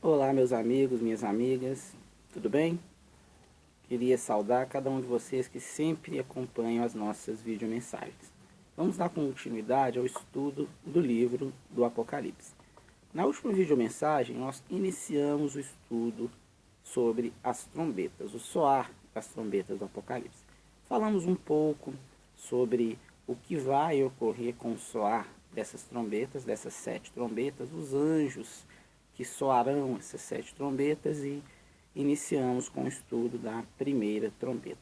Olá, meus amigos, minhas amigas, tudo bem? Queria saudar cada um de vocês que sempre acompanham as nossas videomensagens. Vamos dar continuidade ao estudo do livro do Apocalipse. Na última videomensagem, nós iniciamos o estudo sobre as trombetas, o soar das trombetas do Apocalipse. Falamos um pouco sobre o que vai ocorrer com o soar dessas trombetas, dessas 7 trombetas, os anjos que soarão essas 7 trombetas e iniciamos com o estudo da primeira trombeta.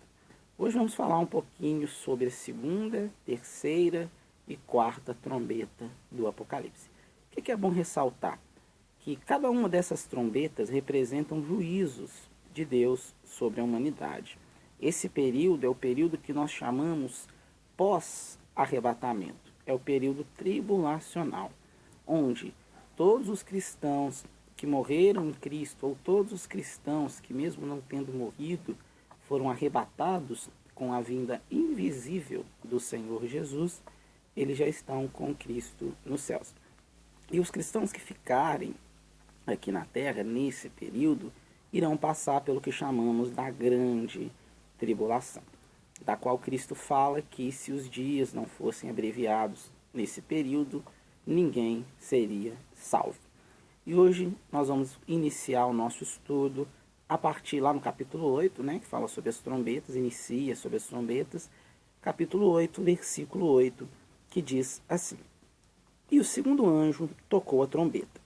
Hoje vamos falar um pouquinho sobre a segunda, terceira e quarta trombeta do Apocalipse. O que é bom ressaltar? Que cada uma dessas trombetas representam juízos de Deus sobre a humanidade. Esse período é o período que nós chamamos pós-arrebatamento. É o período tribulacional, onde todos os cristãos que morreram em Cristo, ou todos os cristãos que, mesmo não tendo morrido, foram arrebatados com a vinda invisível do Senhor Jesus, eles já estão com Cristo nos céus. E os cristãos que ficarem aqui na terra, nesse período, irão passar pelo que chamamos da grande tribulação, da qual Cristo fala que se os dias não fossem abreviados nesse período, ninguém seria salvo. E hoje nós vamos iniciar o nosso estudo a partir lá no capítulo 8, que fala sobre as trombetas, inicia sobre as trombetas, capítulo 8, versículo 8, que diz assim: E o segundo anjo tocou a trombeta,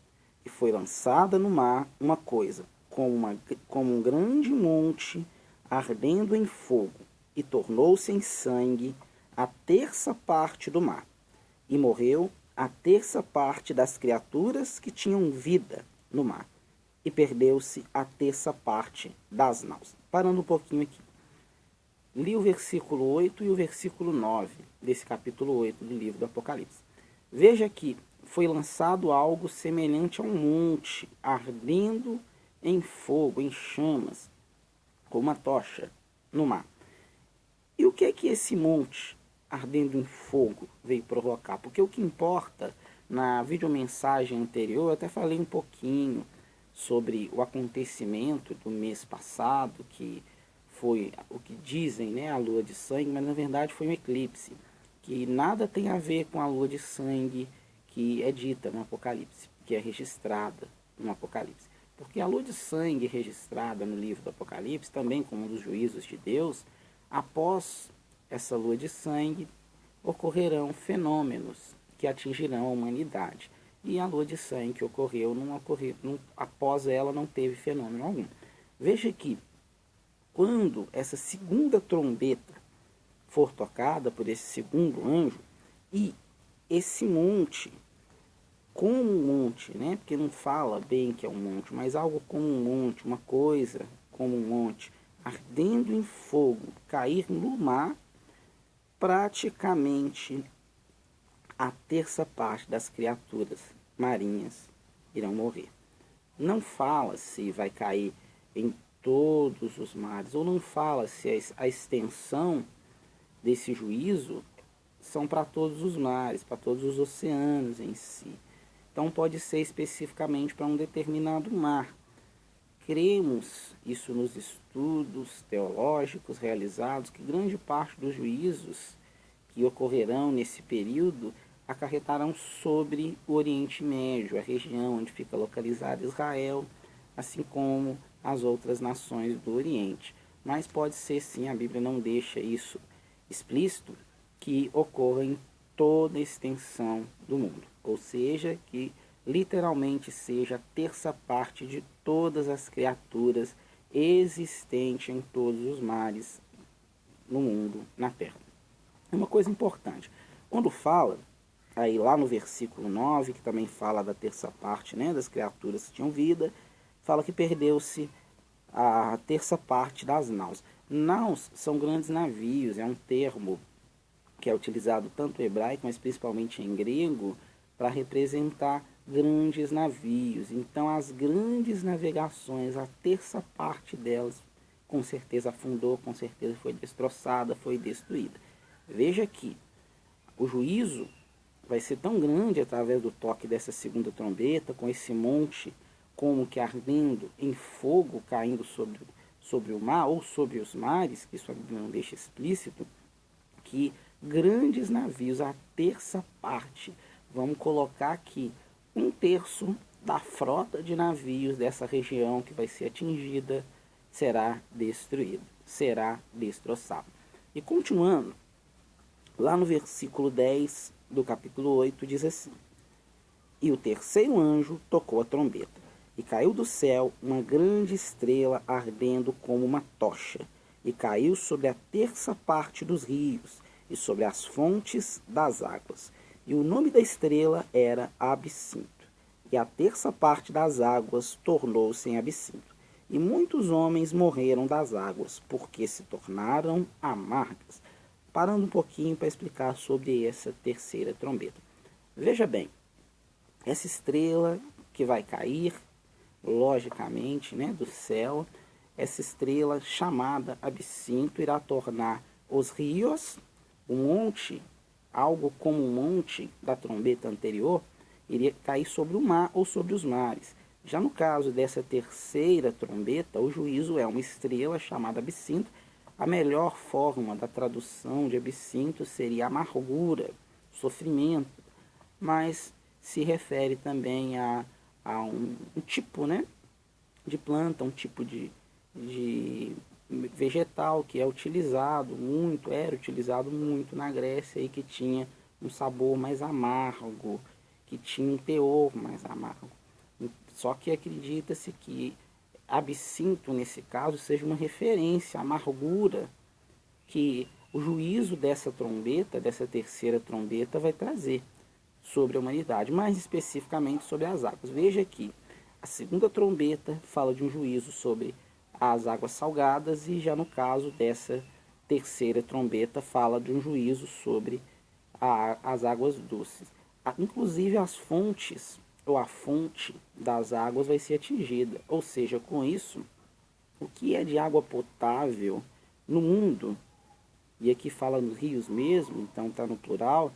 e foi lançada no mar uma coisa, como um grande monte ardendo em fogo, e tornou-se em sangue a terça parte do mar, e morreu a terça parte das criaturas que tinham vida no mar, e perdeu-se a terça parte das naus. Parando um pouquinho aqui. Li o versículo 8 e o versículo 9 desse capítulo 8 do livro do Apocalipse. Veja que foi lançado algo semelhante a um monte, ardendo em fogo, em chamas, com uma tocha no mar. E o que é que esse monte ardendo em fogo veio provocar? Porque o que importa, na videomensagem anterior, eu até falei um pouquinho sobre o acontecimento do mês passado, que foi o que dizem, a lua de sangue, mas na verdade foi um eclipse, que nada tem a ver com a lua de sangue que é dita no Apocalipse, que é registrada no Apocalipse. Porque a lua de sangue registrada no livro do Apocalipse, também como um dos juízos de Deus, após essa lua de sangue, ocorrerão fenômenos que atingirão a humanidade. E a lua de sangue que ocorreu, após ela não teve fenômeno algum. Veja que, quando essa segunda trombeta for tocada por esse segundo anjo, e esse monte, como um monte, porque não fala bem que é um monte, mas algo como um monte, uma coisa como um monte, ardendo em fogo, cair no mar, praticamente a terça parte das criaturas marinhas irão morrer. Não fala se vai cair em todos os mares, ou não fala se a extensão desse juízo são para todos os mares, para todos os oceanos em si. Então pode ser especificamente para um determinado mar. Cremos isso nos estudos teológicos realizados, que grande parte dos juízos que ocorrerão nesse período acarretarão sobre o Oriente Médio, a região onde fica localizado Israel, assim como as outras nações do Oriente. Mas pode ser sim, a Bíblia não deixa isso explícito, que ocorra em toda a extensão do mundo, ou seja, que literalmente seja a terça parte de todas as criaturas existentes em todos os mares no mundo, na Terra. É uma coisa importante. Quando fala, aí lá no versículo 9, que também fala da terça parte, das criaturas que tinham vida, fala que perdeu-se a terça parte das naus. Naus são grandes navios, é um termo que é utilizado tanto em hebraico, mas principalmente em grego, para representar grandes navios. Então as grandes navegações, a terça parte delas com certeza afundou, com certeza foi destroçada, foi destruída. Veja que o juízo vai ser tão grande através do toque dessa segunda trombeta, com esse monte como que ardendo em fogo caindo sobre o mar ou sobre os mares, que isso a Bíblia não deixa explícito, que grandes navios, a terça parte, vamos colocar aqui, 1/3 da frota de navios dessa região que vai ser atingida será destruído, será destroçado. E continuando, lá no versículo 10 do capítulo 8 diz assim: E o terceiro anjo tocou a trombeta, e caiu do céu uma grande estrela ardendo como uma tocha, e caiu sobre a terça parte dos rios, e sobre as fontes das águas. E o nome da estrela era Absinto, e a terça parte das águas tornou-se em absinto. E muitos homens morreram das águas, porque se tornaram amargas. Parando um pouquinho para explicar sobre essa terceira trombeta. Veja bem, essa estrela que vai cair, logicamente, né, do céu, essa estrela chamada Absinto irá tornar os rios, o monte, algo como o monte da trombeta anterior, iria cair sobre o mar ou sobre os mares. Já no caso dessa terceira trombeta, o juízo é uma estrela chamada Absinto. A melhor forma da tradução de absinto seria amargura, sofrimento, mas se refere também a um tipo, né, de planta, um tipo de vegetal que é utilizado muito, era utilizado muito na Grécia e que tinha um sabor mais amargo, que tinha um teor mais amargo. Só que acredita-se que absinto, nesse caso, seja uma referência à amargura que o juízo dessa trombeta, dessa terceira trombeta, vai trazer sobre a humanidade, mais especificamente sobre as águas. Veja aqui, a segunda trombeta fala de um juízo sobre as águas salgadas e já no caso dessa terceira trombeta fala de um juízo sobre as águas doces. Inclusive as fontes ou a fonte das águas vai ser atingida. Ou seja, com isso, o que é de água potável no mundo, e aqui fala nos rios mesmo, então está no plural,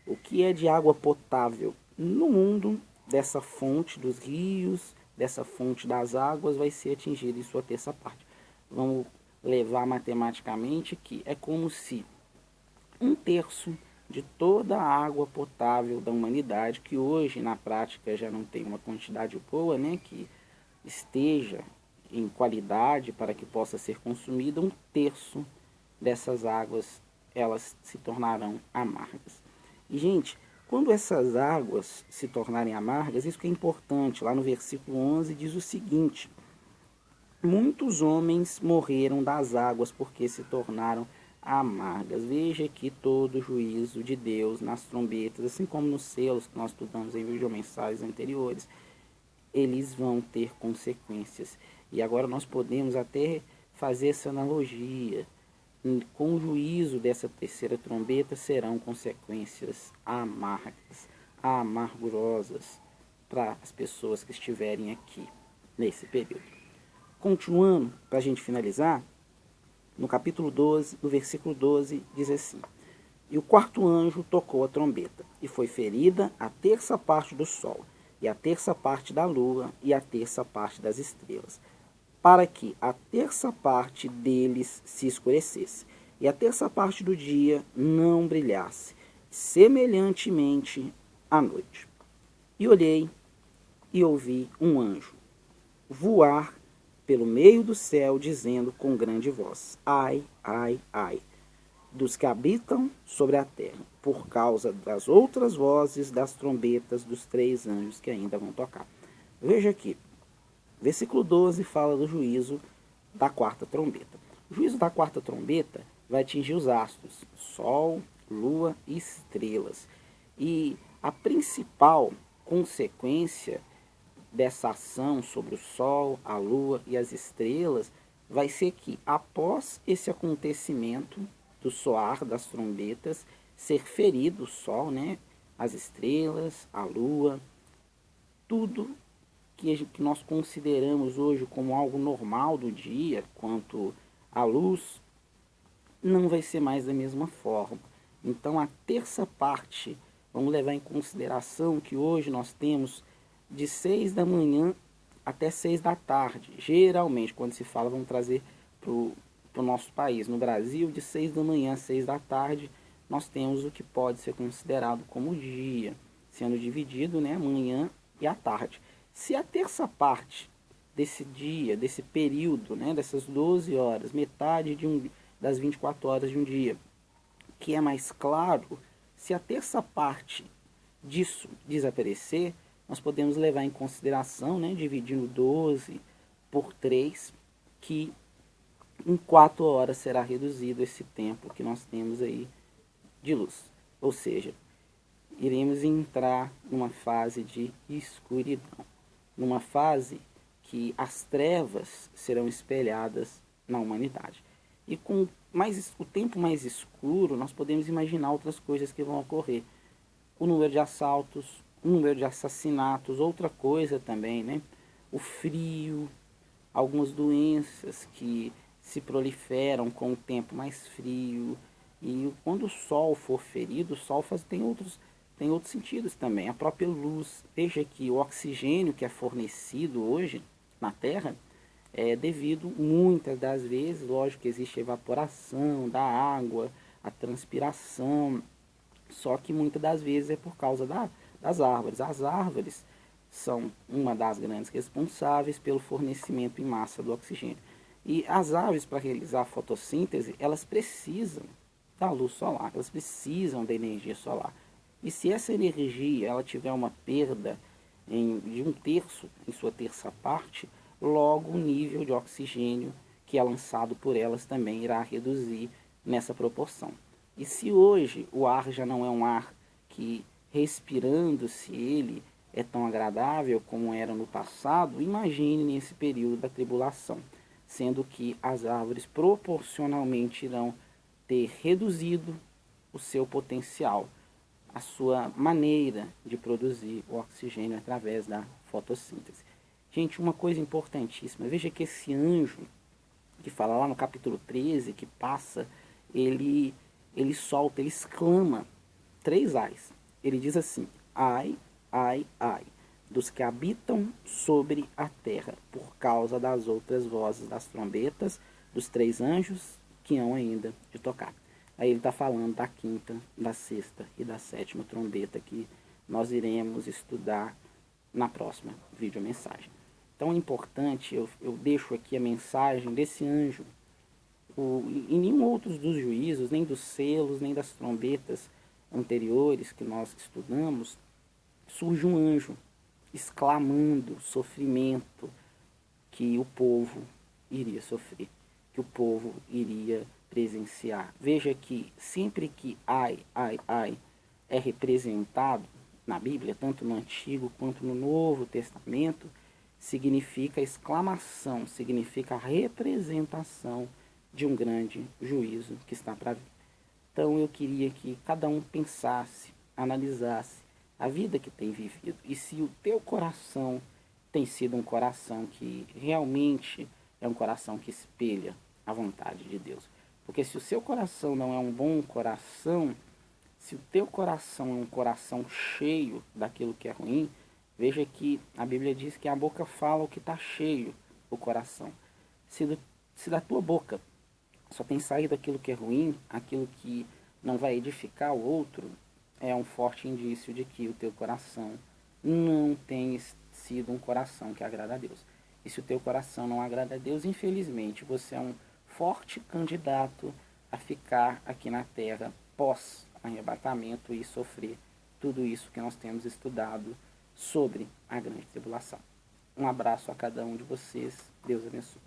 o que é de água potável no mundo, dessa fonte dos rios, dessa fonte das águas, vai ser atingido em sua terça parte. Vamos levar matematicamente que é como se 1/3 de toda a água potável da humanidade, que hoje na prática já não tem uma quantidade boa, né, que esteja em qualidade para que possa ser consumida, 1/3 dessas águas elas se tornarão amargas. E gente, quando essas águas se tornarem amargas, isso que é importante, lá no versículo 11 diz o seguinte: muitos homens morreram das águas porque se tornaram amargas. Veja que todo o juízo de Deus nas trombetas, assim como nos selos que nós estudamos em videomensagens anteriores, eles vão ter consequências. E agora nós podemos até fazer essa analogia. Com o juízo dessa terceira trombeta serão consequências amargas, amargurosas para as pessoas que estiverem aqui nesse período. Continuando, para a gente finalizar, no capítulo 12, no versículo 12, diz assim: E o quarto anjo tocou a trombeta, e foi ferida a terça parte do sol, e a terça parte da lua, e a terça parte das estrelas, para que a terça parte deles se escurecesse, e a terça parte do dia não brilhasse, semelhantemente à noite. E olhei e ouvi um anjo voar pelo meio do céu, dizendo com grande voz: Ai, ai, ai, dos que habitam sobre a terra, por causa das outras vozes das trombetas dos 3 anjos que ainda vão tocar. Veja aqui, versículo 12 fala do juízo da quarta trombeta. O juízo da quarta trombeta vai atingir os astros, sol, lua e estrelas. E a principal consequência dessa ação sobre o sol, a lua e as estrelas vai ser que, após esse acontecimento do soar das trombetas, ser ferido o sol, né, as estrelas, a lua, tudo que nós consideramos hoje como algo normal do dia, quanto à luz, não vai ser mais da mesma forma. Então, a terça parte, vamos levar em consideração que hoje nós temos de 6 da manhã até 6 da tarde. Geralmente, quando se fala, vamos trazer para o nosso país. No Brasil, de 6 da manhã a 6 da tarde, nós temos o que pode ser considerado como dia, sendo dividido, né, a manhã e a tarde. Se a terça parte desse dia, desse período, né, dessas 12 horas, metade das 24 horas de um dia, que é mais claro, se a terça parte disso desaparecer, nós podemos levar em consideração, né, dividindo 12 por 3, que em 4 horas será reduzido esse tempo que nós temos aí de luz. Ou seja, iremos entrar numa fase de escuridão, numa fase que as trevas serão espelhadas na humanidade. E com o tempo mais escuro, nós podemos imaginar outras coisas que vão ocorrer. O número de assaltos, o número de assassinatos, outra coisa também, né? O frio, algumas doenças que se proliferam com o tempo mais frio. E quando o sol for ferido, o sol tem outros sentidos também. A própria luz. Veja que o oxigênio que é fornecido hoje na Terra é devido, muitas das vezes, lógico que existe a evaporação da água, a transpiração, só que muitas das vezes é por causa das árvores. As árvores são uma das grandes responsáveis pelo fornecimento em massa do oxigênio. E as aves, para realizar a fotossíntese, elas precisam da luz solar, elas precisam da energia solar. E se essa energia ela tiver uma perda de 1/3 em sua terça parte, logo o nível de oxigênio que é lançado por elas também irá reduzir nessa proporção. E se hoje o ar já não é um ar que, respirando-se ele, é tão agradável como era no passado, imagine nesse período da tribulação, sendo que as árvores proporcionalmente irão ter reduzido o seu potencial, a sua maneira de produzir o oxigênio através da fotossíntese. Gente, uma coisa importantíssima, veja que esse anjo, que fala lá no capítulo 13, que passa, ele solta, ele exclama 3 ais. Ele diz assim: ai, ai, ai, dos que habitam sobre a terra, por causa das outras vozes das trombetas dos 3 anjos que hão ainda de tocar. Aí ele está falando da 5ª, da 6ª e da 7ª trombeta que nós iremos estudar na próxima videomensagem. Então é importante, eu deixo aqui a mensagem desse anjo. Em nenhum outro dos juízos, nem dos selos, nem das trombetas anteriores que nós estudamos, surge um anjo exclamando sofrimento que o povo iria sofrer, que o povo iria presenciar. Veja que sempre que ai, ai, ai é representado na Bíblia, tanto no Antigo quanto no Novo Testamento, significa exclamação, significa a representação de um grande juízo que está para vir. Então eu queria que cada um pensasse, analisasse a vida que tem vivido e se o teu coração tem sido um coração que realmente é um coração que espelha a vontade de Deus. Porque se o seu coração não é um bom coração, se o teu coração é um coração cheio daquilo que é ruim, veja que a Bíblia diz que a boca fala o que está cheio, o coração. Se da tua boca só tem saído aquilo que é ruim, aquilo que não vai edificar o outro, é um forte indício de que o teu coração não tem sido um coração que agrada a Deus. E se o teu coração não agrada a Deus, infelizmente, você é um forte candidato a ficar aqui na terra pós-arrebatamento e sofrer tudo isso que nós temos estudado sobre a grande tribulação. Um abraço a cada um de vocês. Deus abençoe.